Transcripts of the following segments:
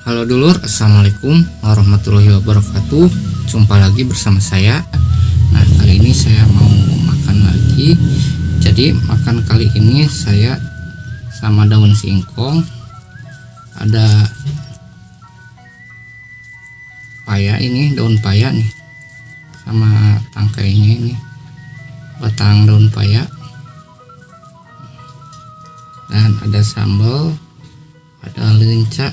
Halo dulur, assalamualaikum warahmatullahi wabarakatuh. Jumpa lagi bersama saya. Nah, kali ini saya mau makan lagi. Jadi makan kali ini saya sama daun singkong, ada paya, ini daun paya nih, sama tangkainya ini batang daun paya, dan ada sambal, ada lenca.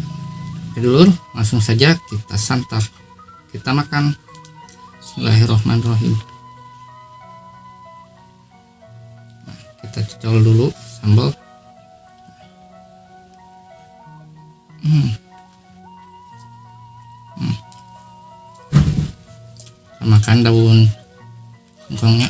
Dulur, langsung saja kita santap, kita makan. Bismillahirrahmanirrahim. Nah, kita cocol dulu sambal. Kita makan daun singkongnya.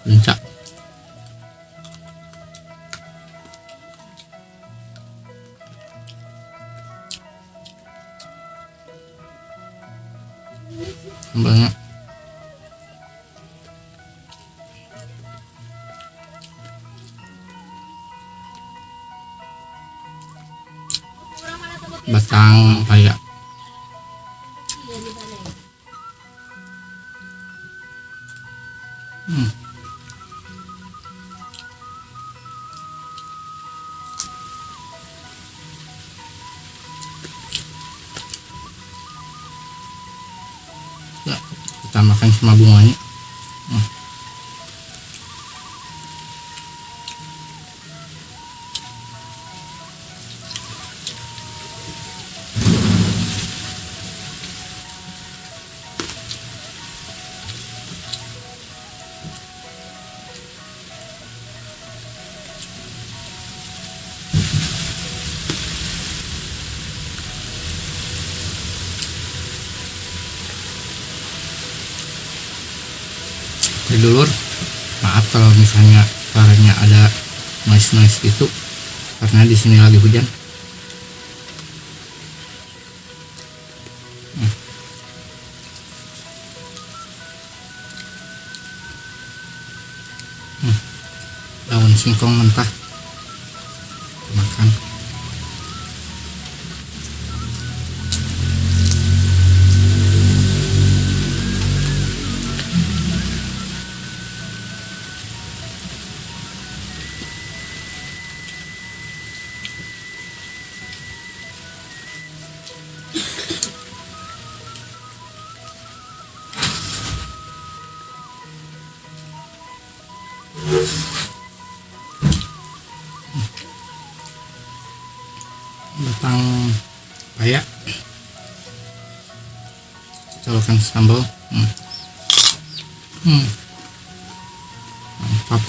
Lenca. Sambalnya. Batang paya. Ya, kita makan sama bunganya. Dulur, maaf kalau misalnya suaranya ada noise gitu, karena di sini lagi hujan. Daun singkong mentah makan. Batang paya, colokkan sambal. Mantap.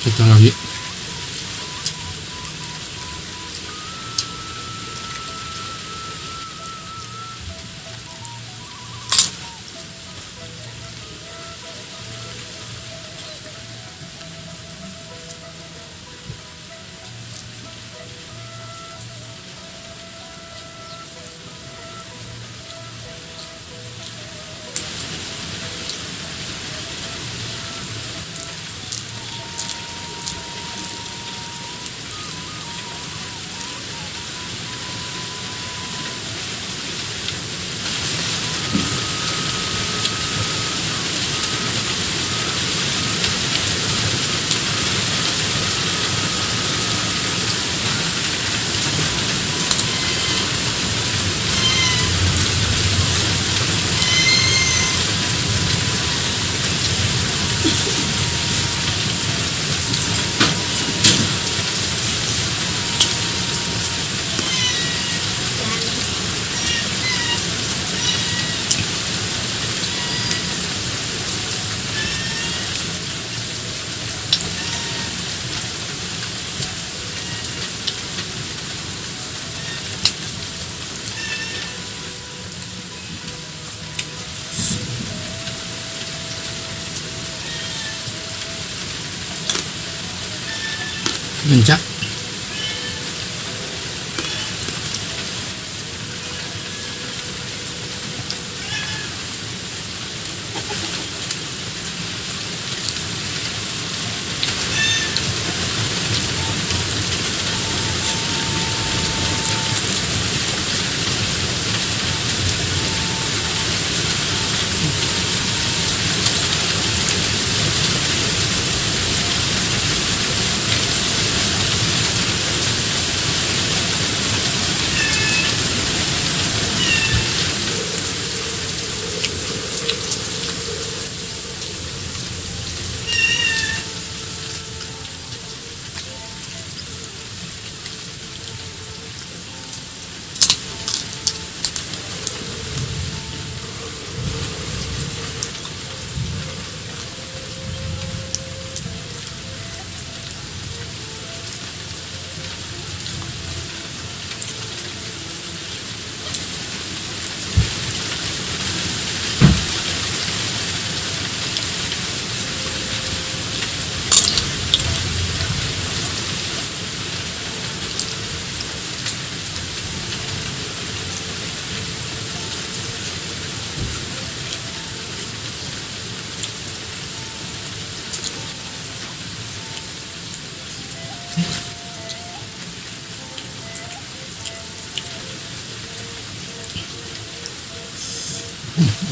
Kita lagi. Bencak.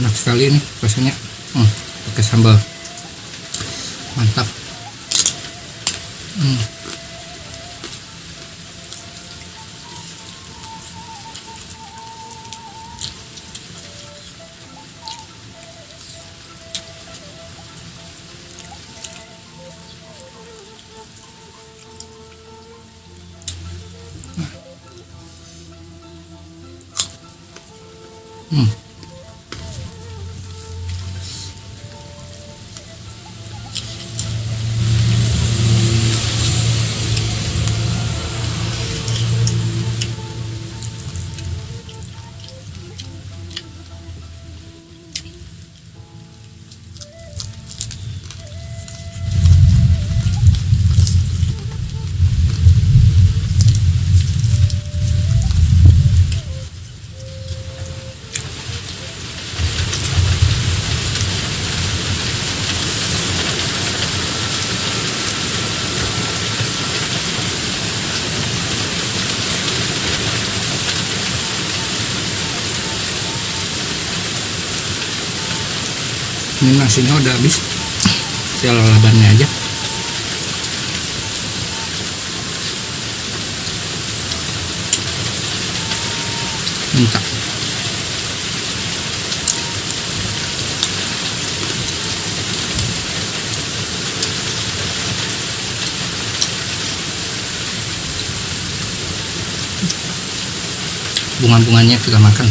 Enak sekali nih rasanya. Pakai sambal, mantap. Ini nasinya udah habis, tinggal lalabannya aja. Mantap. Bunga-bunganya kita makan.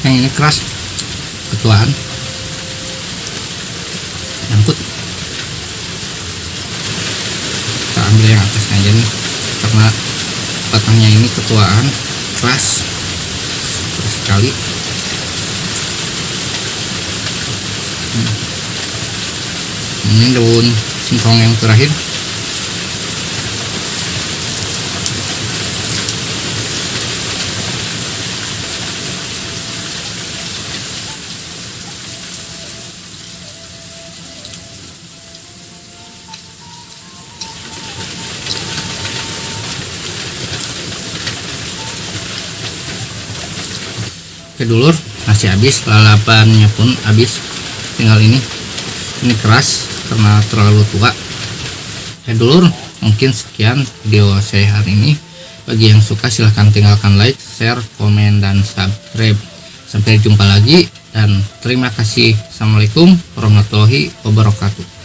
Yang ini keras, ketuaan, nyangkut. Kita ambil yang atasnya aja nih, karena batangnya ini ketuaan, keras sekali. Ini daun singkong yang terakhir. Oke dulur, nasi habis, lalapannya pun habis, tinggal ini keras karena terlalu tua. Oke dulur, mungkin sekian video saya hari ini. Bagi yang suka silahkan tinggalkan like, share, komen, dan subscribe. Sampai jumpa lagi dan terima kasih. Assalamualaikum warahmatullahi wabarakatuh.